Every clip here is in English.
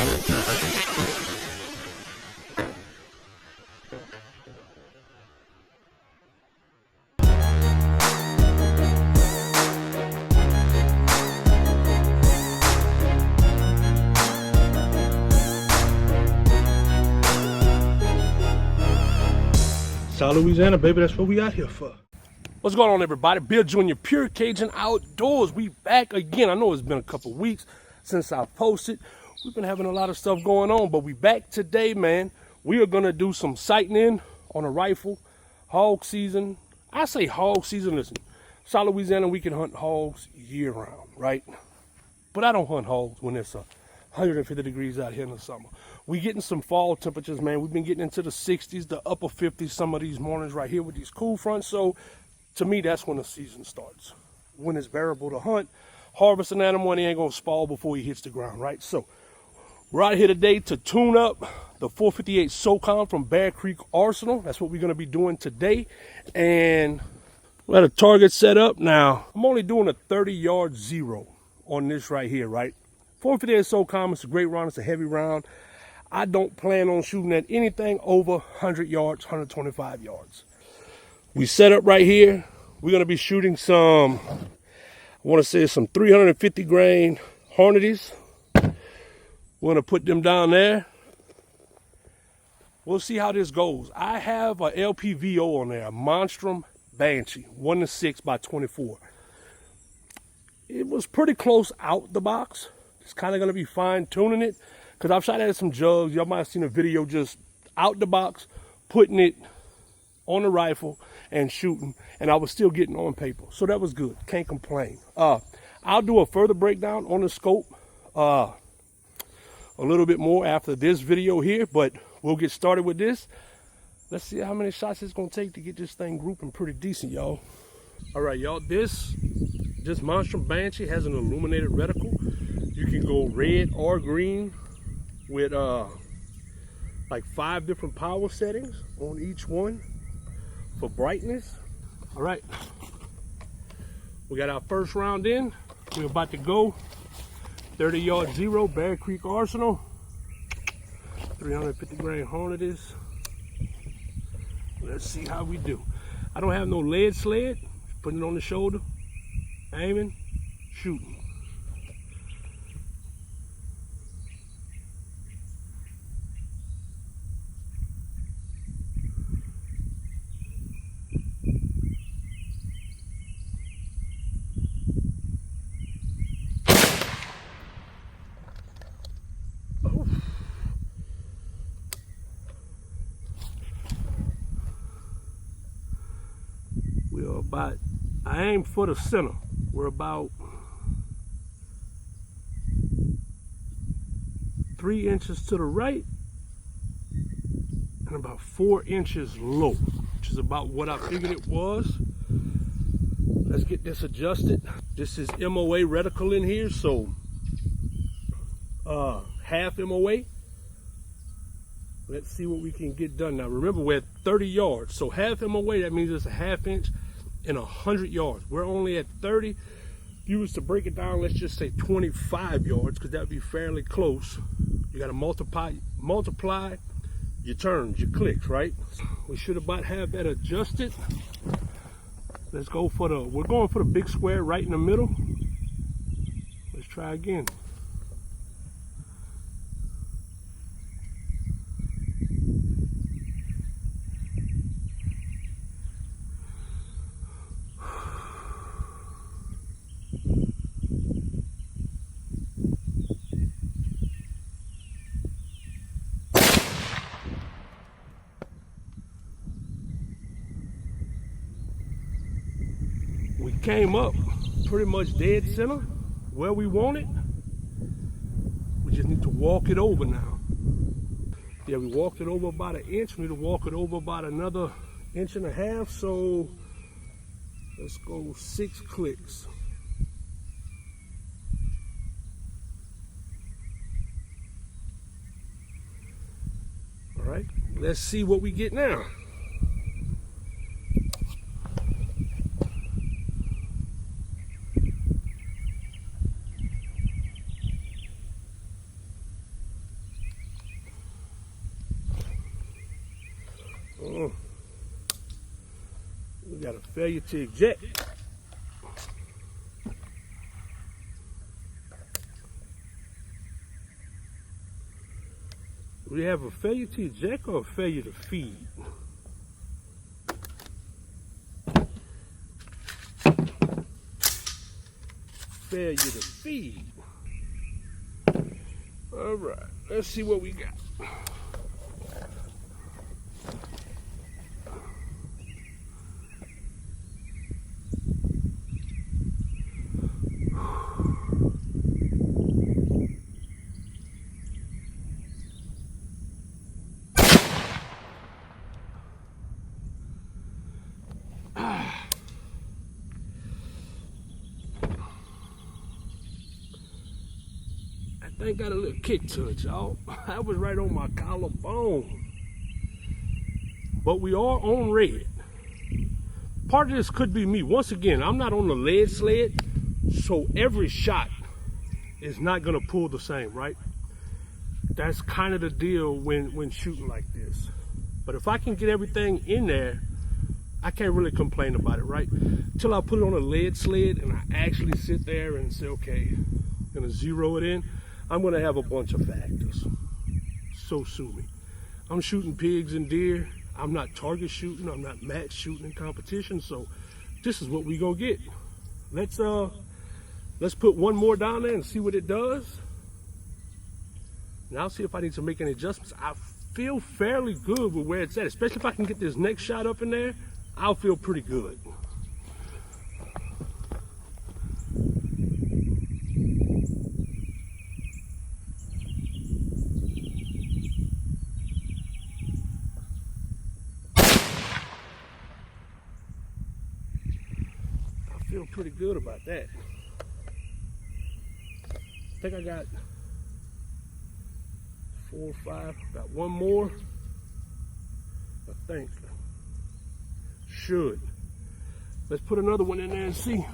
South Louisiana, baby, that's what we out here for. What's going on, everybody? Bill Jr., Pure Cajun Outdoors. We back again. I know it's been a couple weeks since I posted. We've been having a lot of stuff going on, but we back today, man. We are gonna do some sighting in on a rifle. Hog season. I say hog season, listen. South Louisiana, we can hunt hogs year round, right? But I don't hunt hogs when it's 150 degrees out here in the summer. We getting some fall temperatures, man. We've been getting into the 60s, the upper 50s some of these mornings right here with these cool fronts. So to me, that's when the season starts. When it's bearable to hunt, harvest an animal, and he ain't gonna spoil before he hits the ground, right? So we're out here today to tune up the 458 Socom from Bear Creek Arsenal. That's what we're gonna be doing today. And we had a target set up. Now, I'm only doing a 30-yard zero on this right here, right? 458 Socom, it's a great round, it's a heavy round. I don't plan on shooting at anything over 100 yards, 125 yards. We set up right here. We're gonna be shooting some, I wanna say some 350 grain Hornadies. We're gonna put them down there. We'll see how this goes. I have a LPVO on there, a Monstrum Banshee, 1-6 by 24. It was pretty close out the box. It's kind of gonna be fine tuning it, because I've shot at some jugs. Y'all might have seen a video just out the box, putting it on the rifle and shooting, and I was still getting on paper. So that was good, can't complain. I'll do a further breakdown on the scope a little bit more after this video here, but we'll get started with this. Let's see how many shots it's gonna take to get this thing grouping pretty decent, y'all. All right, y'all, this Monstrum Banshee has an illuminated reticle. You can go red or green with like 5 different power settings on each one for brightness. All right, we got our first round in. We're about to go 30-yard zero, Bear Creek Arsenal, 350 grain Hornadies. Let's see how we do. I don't have no lead sled. Putting it on the shoulder, aiming, shooting. We're about, I aim for the center. We're about 3 inches to the right and about 4 inches low, which is about what I figured it was. Let's get this adjusted. This is MOA reticle in here, so half MOA. Let's see what we can get done. Now remember, we're at 30 yards, so half MOA, that means it's a half inch in 100 yards. We're only at 30. If you was to break it down, let's just say 25 yards, because that would be fairly close. You got to multiply your turns, your clicks, right? We should about have that adjusted. Let's go for we're going for the big square right in the middle. Let's try again. We came up pretty much dead center where we want it. We just need to walk it over now. Yeah, we walked it over about 1 inch. We need to walk it over about another 1.5 inches. So let's go 6 clicks. All right, let's see what we get now. got a failure to eject. We have a failure to eject or a failure to feed? Failure to feed. All right, let's see what we got. That thing got a little kick to it, y'all. That was right on my collarbone. But we are on red. Part of this could be me. Once again, I'm not on the lead sled, so every shot is not gonna pull the same, right? That's kind of the deal when shooting like this. But if I can get everything in there, I can't really complain about it, right? Till I put it on a lead sled and I actually sit there and say, okay, I'm gonna zero it in, I'm gonna have a bunch of factors. So sue me. I'm shooting pigs and deer. I'm not target shooting. I'm not match shooting in competition. So this is what we gonna get. Let's put one more down there and see what it does. And I'll see if I need to make any adjustments. I feel fairly good with where it's at, especially if I can get this next shot up in there. I'll feel pretty good. I feel pretty good about that. I think I got 4 or 5. Got one more. I think. Should. Let's put another one in there and see.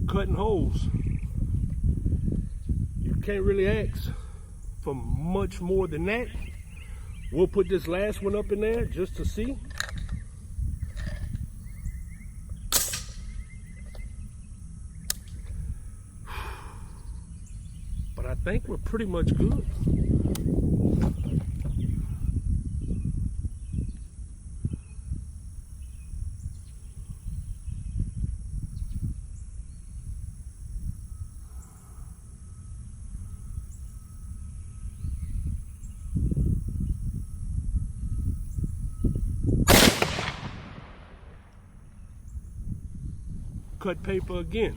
Cutting holes. You can't really ask for much more than that. We'll put this last one up in there just to see. But I think we're pretty much good. Cut paper again.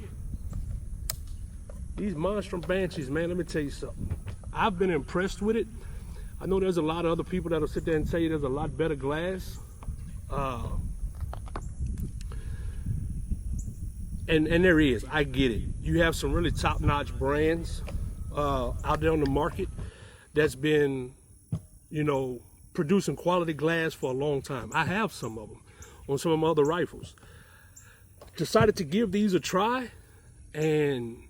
These Monstrum Banshees, man, let me tell you something. I've been impressed with it. I know there's a lot of other people that'll sit there and tell you there's a lot better glass. And there is, I get it. You have some really top-notch brands out there on the market that's been, you know, producing quality glass for a long time. I have some of them on some of my other rifles. Decided to give these a try, and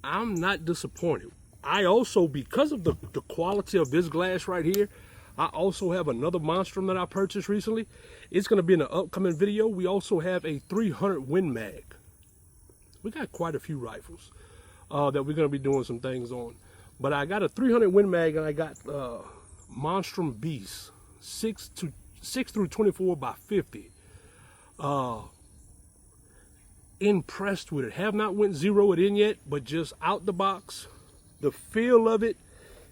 I'm not disappointed. I also, because of the quality of this glass right here, I also have another Monstrum that I purchased recently. It's going to be in an upcoming video. We also have a 300 Win Mag. We got quite a few rifles that we're going to be doing some things on. But I got a 300 Win Mag, and I got Monstrum Beast 6 through 24 by 50. Impressed with it. Have not went zero it in yet, but just out the box, the feel of it,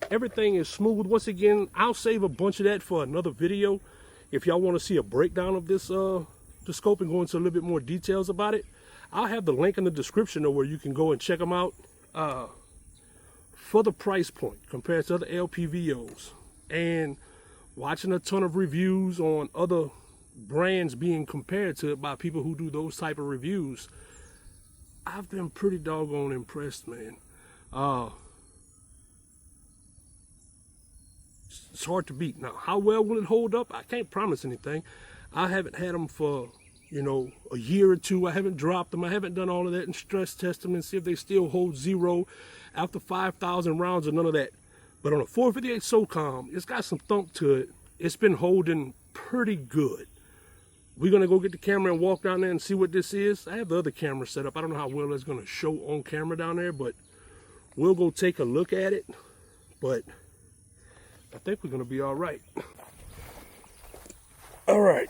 everything is smooth. Once again, I'll save a bunch of that for another video. If y'all want to see a breakdown of this the scope and go into a little bit more details about it, I'll have the link in the description where you can go and check them out for the price point compared to other LPVOs. And watching a ton of reviews on other brands being compared to it by people who do those type of reviews, I've been pretty doggone impressed, man. It's hard to beat. Now, how well will it hold up? I can't promise anything. I haven't had them for you know, a year or two. I haven't dropped them. I haven't done all of that and stress test them and see if they still hold zero after 5,000 rounds or none of that. But on a 458 Socom, it's got some thump to it. It's been holding pretty good. We're going to go get the camera and walk down there and see what this is. I have the other camera set up. I don't know how well it's going to show on camera down there, but we'll go take a look at it. But I think we're going to be all right. All right.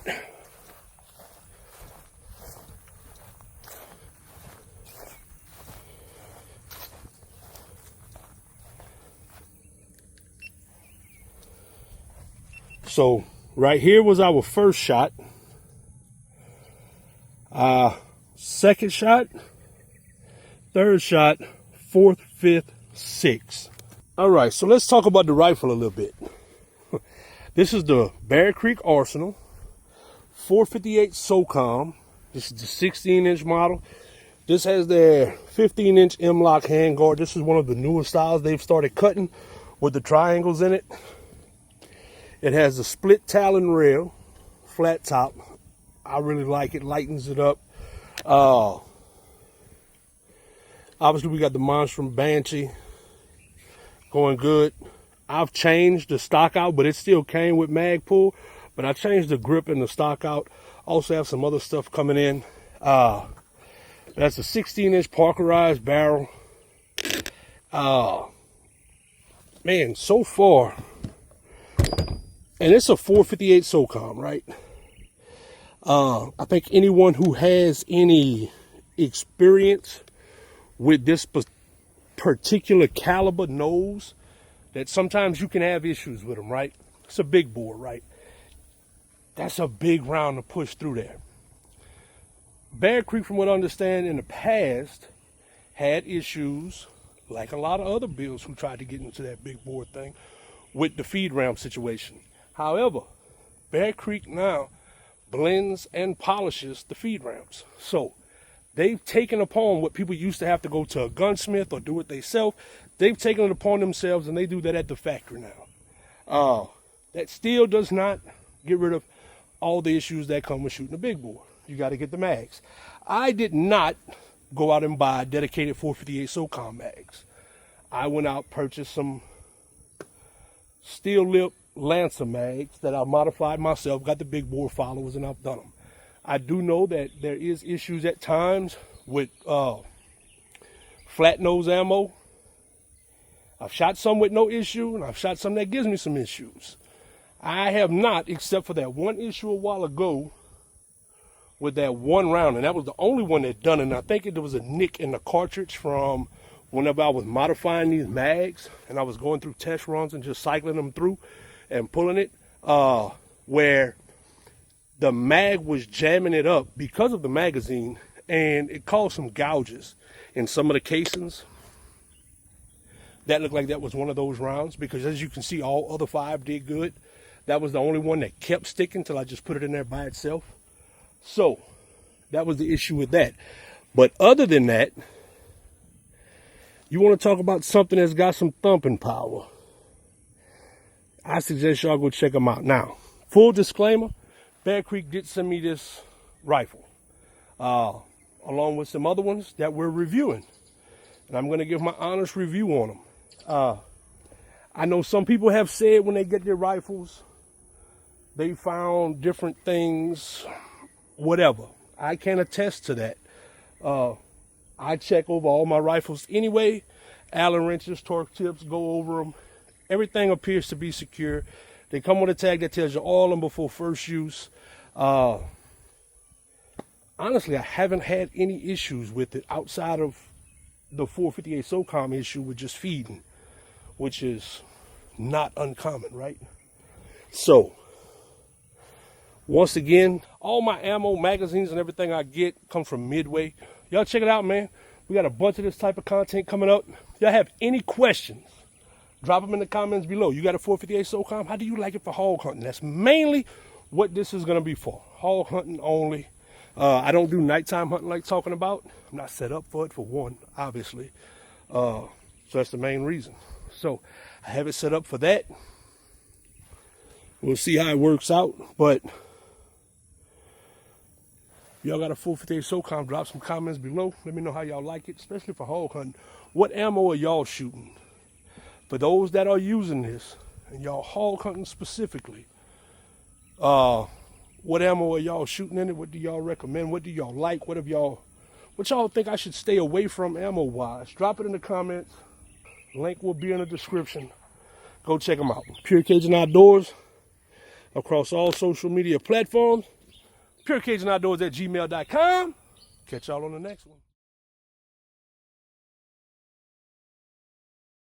So right here was our first shot. Second shot, third shot, fourth, fifth, sixth. All right, so let's talk about the rifle a little bit. This is the Bear Creek Arsenal 458 Socom. This is the 16-inch model. This has their 15-inch M-LOK handguard. This is one of the newer styles they've started cutting with the triangles in it. It has a split talon rail, flat top. I really like it, lightens it up. Obviously, we got the Monstrum Banshee going good. I've changed the stock out, but it still came with mag pull. But I changed the grip and the stock out. Also have some other stuff coming in. That's a 16-inch parkerized barrel. Man, so far, and it's a 458 Socom, right? I think anyone who has any experience with this particular caliber knows that sometimes you can have issues with them, right? It's a big bore, right? That's a big round to push through there. Bear Creek, from what I understand, in the past had issues, like a lot of other builds who tried to get into that big bore thing, with the feed ram situation. However, Bear Creek now blends and polishes the feed rams. So they've taken upon what people used to have to go to a gunsmith or do it themselves. They've taken it upon themselves, and they do that at the factory now. That still does not get rid of all the issues that come with shooting a big bore. You got to get the mags. I did not go out and buy dedicated 458 Socom mags. I went out, purchased some steel lip Lancer mags that I modified myself, got the big bore followers, and I've done them. I do know that there is issues at times with flat nose ammo. I've shot some with no issue, and I've shot some that gives me some issues. I have not, except for that one issue a while ago with that one round, and that was the only one that done it. And I think there was a nick in the cartridge from whenever I was modifying these mags, and I was going through test runs and just cycling them through and pulling it, where the mag was jamming it up because of the magazine, and it caused some gouges in some of the casings. That looked like that was one of those rounds, because as you can see, all other 5 did good. That was the only one that kept sticking till I just put it in there by itself. So that was the issue with that. But other than that, you want to talk about something that's got some thumping power, I suggest y'all go check them out. Now, full disclaimer, Bear Creek did send me this rifle, along with some other ones that we're reviewing. And I'm going to give my honest review on them. I know some people have said when they get their rifles, they found different things, whatever. I can't attest to that. I check over all my rifles anyway. Allen wrenches, torque tips, go over them. Everything appears to be secure. They come with a tag that tells you all of them before first use. Honestly, I haven't had any issues with it outside of the 458 Socom issue with just feeding, which is not uncommon, right? So, once again, all my ammo, magazines, and everything I get come from Midway. Y'all check it out, man. We got a bunch of this type of content coming up. Y'all have any questions, drop them in the comments below. You got a 458 Socom? How do you like it for hog hunting? That's mainly what this is going to be for. Hog hunting only. I don't do nighttime hunting like talking about. I'm not set up for it, for one, obviously. So that's the main reason. So I have it set up for that. We'll see how it works out. But Y'all got a 458 Socom, drop some comments below. Let me know how y'all like it, especially for hog hunting. What ammo are y'all shooting? For those that are using this, and y'all hog hunting specifically, what ammo are y'all shooting in it? What do y'all recommend? What do y'all like? What y'all think I should stay away from ammo-wise? Drop it in the comments. Link will be in the description. Go check them out. Pure Cajun Outdoors across all social media platforms. PureCajunOutdoors@gmail.com. Catch y'all on the next one.